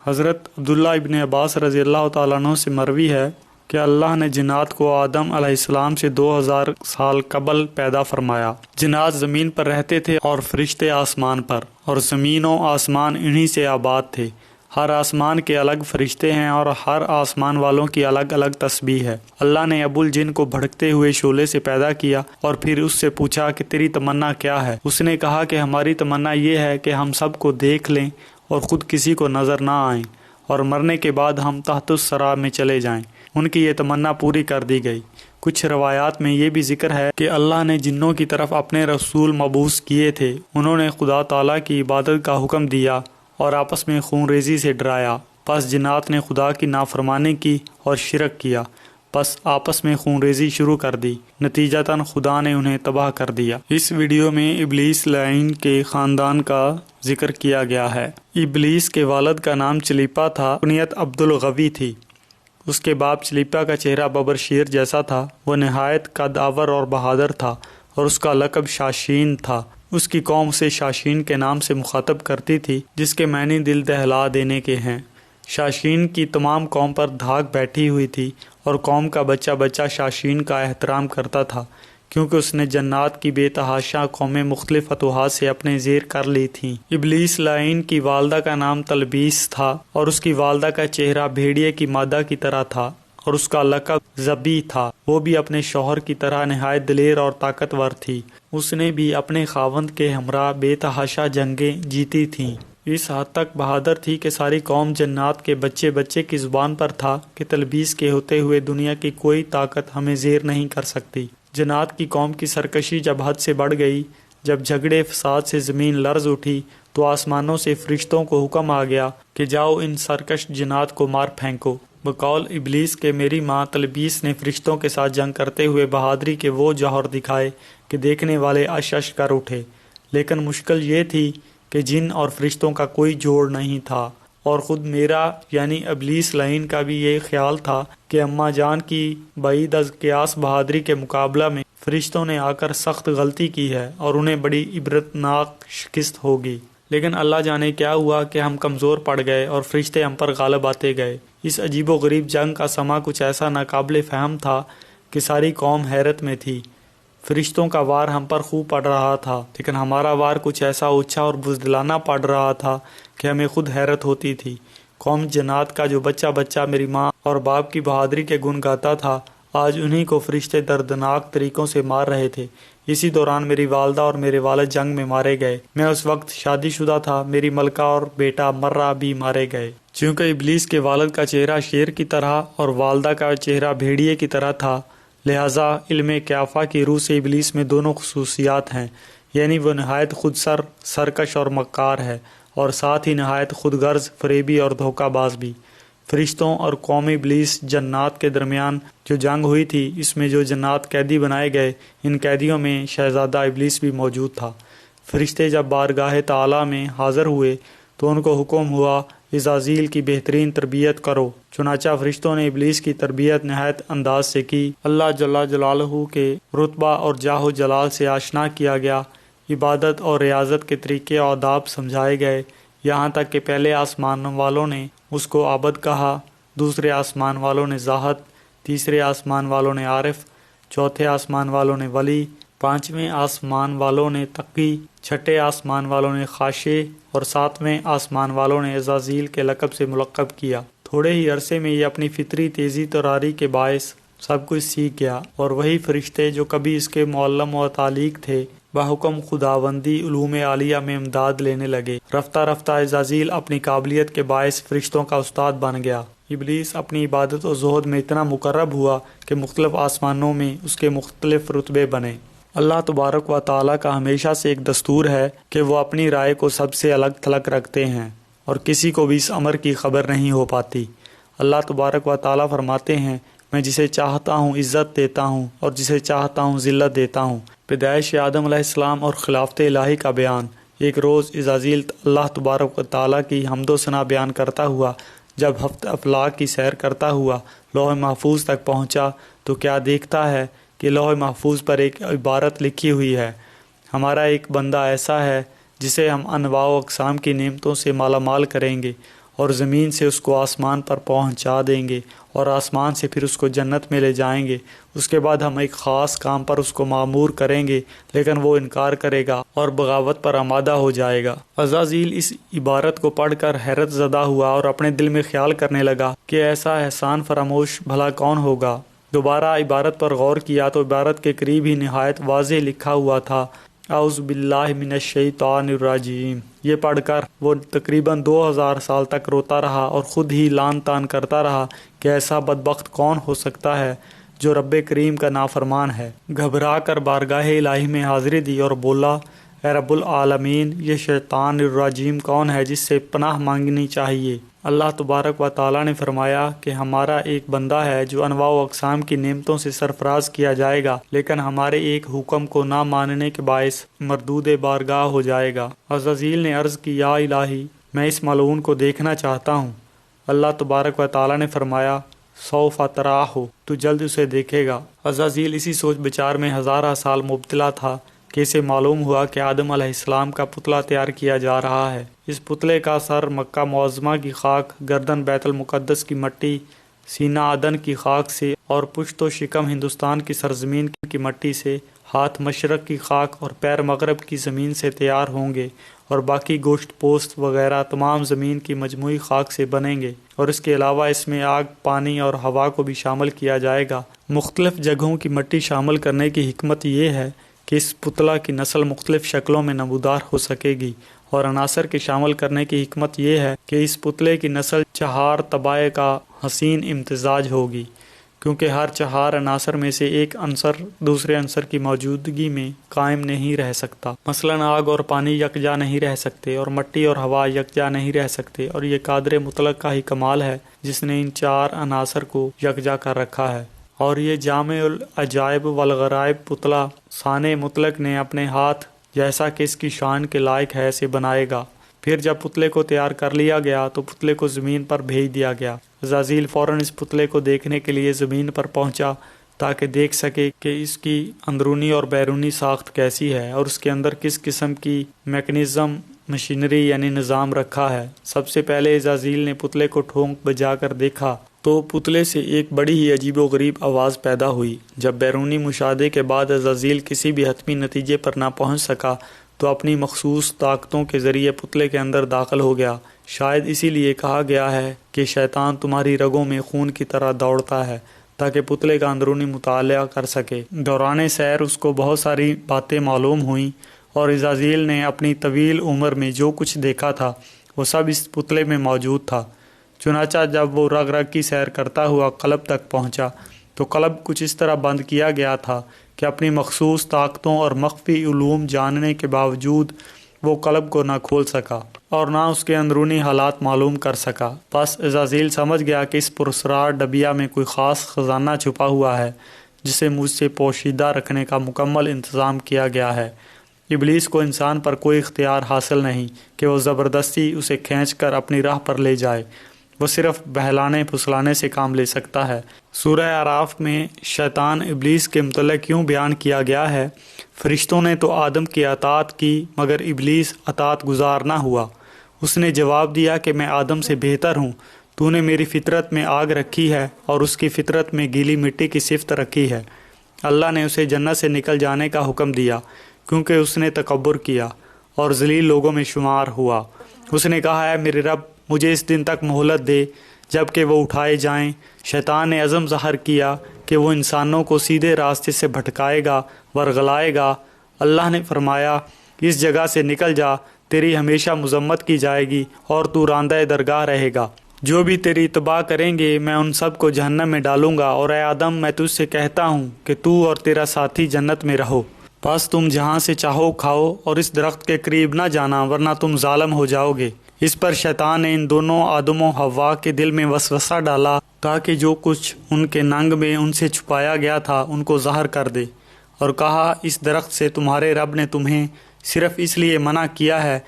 حضرت عبداللہ ابن عباس رضی اللہ تعالیٰ عنہ سے مروی ہے کہ اللہ نے جنات کو آدم علیہ السلام سے 2000 سال قبل پیدا فرمایا۔ جنات زمین پر رہتے تھے اور فرشتے آسمان پر، اور زمین و آسمان انہی سے آباد تھے۔ ہر آسمان کے الگ فرشتے ہیں اور ہر آسمان والوں کی الگ الگ تسبیح ہے۔ اللہ نے ابو الجن کو بھڑکتے ہوئے شعلے سے پیدا کیا اور پھر اس سے پوچھا کہ تیری تمنا کیا ہے؟ اس نے کہا کہ ہماری تمنا یہ ہے کہ ہم سب کو دیکھ لیں اور خود کسی کو نظر نہ آئیں، اور مرنے کے بعد ہم تحت الثری میں چلے جائیں۔ ان کی یہ تمنا پوری کر دی گئی۔ کچھ روایات میں یہ بھی ذکر ہے کہ اللہ نے جنوں کی طرف اپنے رسول مبعوث کیے تھے، انہوں نے خدا تعالیٰ کی عبادت کا حکم دیا اور آپس میں خون ریزی سے ڈرایا، پس جنات نے خدا کی نافرمانی کی اور شرک کیا، پس آپس میں خون ریزی شروع کر دی، نتیجتاً خدا نے انہیں تباہ کر دیا۔ اس ویڈیو میں ابلیس لعین کے خاندان کا ذکر کیا گیا ہے۔ ابلیس کے والد کا نام چلیپا تھا، کنیت عبد الغوی تھی۔ اس کے باپ چلیپا کا چہرہ ببر شیر جیسا تھا، وہ نہایت قد آور اور بہادر تھا، اور اس کا لقب شاشین تھا۔ اس کی قوم اسے شاشین کے نام سے مخاطب کرتی تھی، جس کے معنی دل دہلا دینے کے ہیں۔ شاشین کی تمام قوم پر دھاک بیٹھی ہوئی تھی، اور قوم کا بچہ بچہ شاشین کا احترام کرتا تھا، کیونکہ اس نے جنات کی بے تحاشا قومیں مختلف فتوحات سے اپنے زیر کر لی تھیں۔ ابلیس لعین کی والدہ کا نام تلبیس تھا، اور اس کی والدہ کا چہرہ بھیڑیے کی مادہ کی طرح تھا، اور اس کا لقب زبی تھا۔ وہ بھی اپنے شوہر کی طرح نہایت دلیر اور طاقتور تھی۔ اس نے بھی اپنے خاوند کے ہمراہ بے تحاشا جنگیں جیتی تھیں۔ اس حد تک بہادر تھی کہ ساری قوم جنات کے بچے بچے کی زبان پر تھا کہ تلبیس کے ہوتے ہوئے دنیا کی کوئی طاقت ہمیں زیر نہیں کر سکتی۔ جنات کی قوم کی سرکشی جب حد سے بڑھ گئی، جب جھگڑے فساد سے زمین لرز اٹھی، تو آسمانوں سے فرشتوں کو حکم آ گیا کہ جاؤ ان سرکش جنات کو مار پھینکو۔ بقول ابلیس کے میری ماں تلبیس نے فرشتوں کے ساتھ جنگ کرتے ہوئے بہادری کے وہ جوہر دکھائے کہ دیکھنے والے اش اش کر اٹھے، لیکن مشکل یہ تھی کہ جن اور فرشتوں کا کوئی جوڑ نہیں تھا، اور خود میرا یعنی ابلیس لعین کا بھی یہ خیال تھا کہ اماں جان کی بعید از قیاس بہادری کے مقابلہ میں فرشتوں نے آ کر سخت غلطی کی ہے اور انہیں بڑی عبرتناک شکست ہوگی۔ لیکن اللہ جانے کیا ہوا کہ ہم کمزور پڑ گئے اور فرشتے ہم پر غالب آتے گئے۔ اس عجیب و غریب جنگ کا سما کچھ ایسا ناقابل فہم تھا کہ ساری قوم حیرت میں تھی۔ فرشتوں کا وار ہم پر خوب پڑ رہا تھا، لیکن ہمارا وار کچھ ایسا اونچا اور بزدلانہ پڑ رہا تھا کہ ہمیں خود حیرت ہوتی تھی۔ قوم جنات کا جو بچہ بچہ میری ماں اور باپ کی بہادری کے گن گاتا تھا، آج انہی کو فرشتے دردناک طریقوں سے مار رہے تھے۔ اسی دوران میری والدہ اور میرے والد جنگ میں مارے گئے۔ میں اس وقت شادی شدہ تھا، میری ملکہ اور بیٹا مرہ بھی مارے گئے۔ چونکہ ابلیس کے والد کا چہرہ شیر کی طرح اور والدہ کا چہرہ بھیڑیے کی طرح تھا، لہٰذا علم کیافہ کی روح سے ابلیس میں دونوں خصوصیات ہیں، یعنی وہ نہایت خود سرکش اور مکار ہے، اور ساتھ ہی نہایت خود غرض، فریبی اور دھوکہ باز بھی۔ فرشتوں اور قوم ابلیس جنات کے درمیان جو جنگ ہوئی تھی، اس میں جو جنات قیدی بنائے گئے، ان قیدیوں میں شہزادہ ابلیس بھی موجود تھا۔ فرشتے جب بارگاہ تعالیٰ میں حاضر ہوئے تو ان کو حکم ہوا عزازیل کی بہترین تربیت کرو۔ چنانچہ فرشتوں نے ابلیس کی تربیت نہایت انداز سے کی۔ اللہ جل جلالہ کے رتبہ اور جاہ و جلال سے آشنا کیا گیا، عبادت اور ریاضت کے طریقے اور آداب سمجھائے گئے، یہاں تک کہ پہلے آسمان والوں نے اس کو عابد کہا، دوسرے آسمان والوں نے زاہد، تیسرے آسمان والوں نے عارف، چوتھے آسمان والوں نے ولی، پانچویں آسمان والوں نے تقی، چھٹے آسمان والوں نے خاشع، اور ساتویں آسمان والوں نے عزازیل کے لقب سے ملقب کیا۔ تھوڑے ہی عرصے میں یہ اپنی فطری تیزی تراری کے باعث سب کچھ سیکھ گیا، اور وہی فرشتے جو کبھی اس کے معلم و تعلیق تھے، بحکم خداوندی علوم عالیہ میں امداد لینے لگے۔ رفتہ رفتہ عزازیل اپنی قابلیت کے باعث فرشتوں کا استاد بن گیا۔ ابلیس اپنی عبادت و زہد میں اتنا مقرب ہوا کہ مختلف آسمانوں میں اس کے مختلف رتبے بنے۔ اللہ تبارک و تعالیٰ کا ہمیشہ سے ایک دستور ہے کہ وہ اپنی رائے کو سب سے الگ تھلگ رکھتے ہیں، اور کسی کو بھی اس امر کی خبر نہیں ہو پاتی۔ اللہ تبارک و تعالیٰ فرماتے ہیں، میں جسے چاہتا ہوں عزت دیتا ہوں اور جسے چاہتا ہوں ذلت دیتا ہوں۔ پیدائش آدم علیہ السلام اور خلافت الہی کا بیان۔ ایک روز عزازیل اللہ تبارک و تعالیٰ کی حمد و ثنا بیان کرتا ہوا جب ہفت افلاک کی سیر کرتا ہوا لوح محفوظ تک پہنچا تو کیا دیکھتا ہے کہ لوح محفوظ پر ایک عبارت لکھی ہوئی ہے، ہمارا ایک بندہ ایسا ہے جسے ہم انواع و اقسام کی نعمتوں سے مالا مال کریں گے، اور زمین سے اس کو آسمان پر پہنچا دیں گے اور آسمان سے پھر اس کو جنت میں لے جائیں گے۔ اس کے بعد ہم ایک خاص کام پر اس کو مامور کریں گے، لیکن وہ انکار کرے گا اور بغاوت پر آمادہ ہو جائے گا۔ عزازیل اس عبارت کو پڑھ کر حیرت زدہ ہوا اور اپنے دل میں خیال کرنے لگا کہ ایسا احسان فراموش بھلا کون ہوگا۔ دوبارہ عبارت پر غور کیا تو عبارت کے قریب ہی نہایت واضح لکھا ہوا تھا اعوذ باللہ من الشیطان الرجیم۔ یہ پڑھ کر وہ تقریباً 2000 سال تک روتا رہا اور خود ہی لان تان کرتا رہا کہ ایسا بدبخت کون ہو سکتا ہے جو رب کریم کا نافرمان ہے۔ گھبرا کر بارگاہ الہی میں حاضری دی اور بولا، اے رب العالمین، یہ شیطان الرجیم کون ہے جس سے پناہ مانگنی چاہیے؟ اللہ تبارک و تعالیٰ نے فرمایا کہ ہمارا ایک بندہ ہے جو انواع و اقسام کی نعمتوں سے سرفراز کیا جائے گا، لیکن ہمارے ایک حکم کو نہ ماننے کے باعث مردود بارگاہ ہو جائے گا۔ عزازیل نے عرض کی، یا الہی، میں اس ملعون کو دیکھنا چاہتا ہوں۔ اللہ تبارک و تعالیٰ نے فرمایا، سوف تراہ، تو جلد اسے دیکھے گا۔ عزازیل اسی سوچ بچار میں ہزارہ سال مبتلا تھا کہ اسے معلوم ہوا کہ آدم علیہ السلام کا پتلا تیار کیا جا رہا ہے۔ اس پتلے کا سر مکہ معظمہ کی خاک، گردن بیت المقدس کی مٹی، سینہ عدن کی خاک سے اور پشت و شکم ہندوستان کی سرزمین کی مٹی سے، ہاتھ مشرق کی خاک اور پیر مغرب کی زمین سے تیار ہوں گے، اور باقی گوشت پوست وغیرہ تمام زمین کی مجموعی خاک سے بنیں گے، اور اس کے علاوہ اس میں آگ، پانی اور ہوا کو بھی شامل کیا جائے گا۔ مختلف جگہوں کی مٹی شامل کرنے کی حکمت یہ ہے کہ اس پتلا کی نسل مختلف شکلوں میں نمودار ہو سکے گی، اور عناصر کے شامل کرنے کی حکمت یہ ہے کہ اس پتلے کی نسل چہار طبائع کا حسین امتزاج ہوگی، کیونکہ ہر چہار عناصر میں سے ایک عنصر دوسرے عنصر کی موجودگی میں قائم نہیں رہ سکتا۔ مثلا آگ اور پانی یکجا نہیں رہ سکتے، اور مٹی اور ہوا یکجا نہیں رہ سکتے، اور یہ قادر مطلق کا ہی کمال ہے جس نے ان چار عناصر کو یکجا کر رکھا ہے۔ اور یہ جامع العجائب والغرائب پتلا صانع مطلق نے اپنے ہاتھ جیسا کہ اس کی شان کے لائق ہے سے بنائے گا۔ پھر جب پتلے کو تیار کر لیا گیا تو پتلے کو زمین پر بھیج دیا گیا۔ عزازیل فوراً اس پتلے کو دیکھنے کے لیے زمین پر پہنچا تاکہ دیکھ سکے کہ اس کی اندرونی اور بیرونی ساخت کیسی ہے اور اس کے اندر کس قسم کی میکانزم، مشینری یعنی نظام رکھا ہے۔ سب سے پہلے عزازیل نے پتلے کو ٹھونک بجا کر دیکھا تو پتلے سے ایک بڑی ہی عجیب و غریب آواز پیدا ہوئی۔ جب بیرونی مشاہدے کے بعد عزازیل کسی بھی حتمی نتیجے پر نہ پہنچ سکا تو اپنی مخصوص طاقتوں کے ذریعے پتلے کے اندر داخل ہو گیا۔ شاید اسی لیے کہا گیا ہے کہ شیطان تمہاری رگوں میں خون کی طرح دوڑتا ہے تاکہ پتلے کا اندرونی مطالعہ کر سکے۔ دوران سیر اس کو بہت ساری باتیں معلوم ہوئیں، اور عزازیل نے اپنی طویل عمر میں جو کچھ دیکھا تھا وہ سب اس پتلے میں موجود تھا۔ چنانچہ جب وہ رگ رگ کی سیر کرتا ہوا قلب تک پہنچا تو قلب کچھ اس طرح بند کیا گیا تھا کہ اپنی مخصوص طاقتوں اور مخفی علوم جاننے کے باوجود وہ قلب کو نہ کھول سکا اور نہ اس کے اندرونی حالات معلوم کر سکا۔ بس عزازیل سمجھ گیا کہ اس پراسرار ڈبیا میں کوئی خاص خزانہ چھپا ہوا ہے جسے مجھ سے پوشیدہ رکھنے کا مکمل انتظام کیا گیا ہے۔ ابلیس کو انسان پر کوئی اختیار حاصل نہیں کہ وہ زبردستی اسے کھینچ کر اپنی راہ پر لے جائے، وہ صرف بہلانے پھسلانے سے کام لے سکتا ہے۔ سورہ اعراف میں شیطان ابلیس کے متعلق کیوں بیان کیا گیا ہے؟ فرشتوں نے تو آدم کی اطاعت کی مگر ابلیس اطاعت گزار نہ ہوا۔ اس نے جواب دیا کہ میں آدم سے بہتر ہوں، تو نے میری فطرت میں آگ رکھی ہے اور اس کی فطرت میں گیلی مٹی کی صفت رکھی ہے۔ اللہ نے اسے جنت سے نکل جانے کا حکم دیا کیونکہ اس نے تکبر کیا اور ذلیل لوگوں میں شمار ہوا۔ اس نے کہا، اے میرے رب، مجھے اس دن تک مہلت دے جب کہ وہ اٹھائے جائیں۔ شیطان نے عزم ظاہر کیا کہ وہ انسانوں کو سیدھے راستے سے بھٹکائے گا، ورغلائے گا۔ اللہ نے فرمایا، اس جگہ سے نکل جا، تیری ہمیشہ مذمت کی جائے گی اور تو راندہ درگاہ رہے گا۔ جو بھی تیری اتباع کریں گے میں ان سب کو جہنم میں ڈالوں گا، اور اے آدم، میں تجھ سے کہتا ہوں کہ تو اور تیرا ساتھی جنت میں رہو، بس تم جہاں سے چاہو کھاؤ اور اس درخت کے قریب نہ جانا ورنہ تم ظالم ہو جاؤ گے۔ اس پر شیطان نے ان دونوں آدم و حوا کے دل میں وسوسہ ڈالا تاکہ جو کچھ ان کے ننگ میں ان سے چھپایا گیا تھا ان کو ظاہر کر دے، اور کہا، اس درخت سے تمہارے رب نے تمہیں صرف اس لیے منع کیا ہے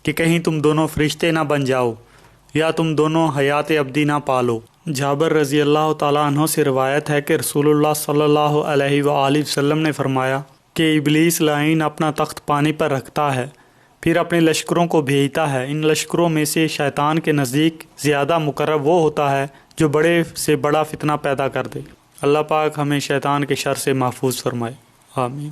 کہ کہیں تم دونوں فرشتے نہ بن جاؤ یا تم دونوں حیات ابدی نہ پالو۔ جابر رضی اللہ تعالیٰ عنہ سے روایت ہے کہ رسول اللہ صلی اللہ علیہ وآلہ وسلم نے فرمایا کہ ابلیس لعین اپنا تخت پانی پر رکھتا ہے، پھر اپنے لشکروں کو بھیجتا ہے۔ ان لشکروں میں سے شیطان کے نزدیک زیادہ مقرب وہ ہوتا ہے جو بڑے سے بڑا فتنہ پیدا کر دے۔ اللہ پاک ہمیں شیطان کے شر سے محفوظ فرمائے، آمین۔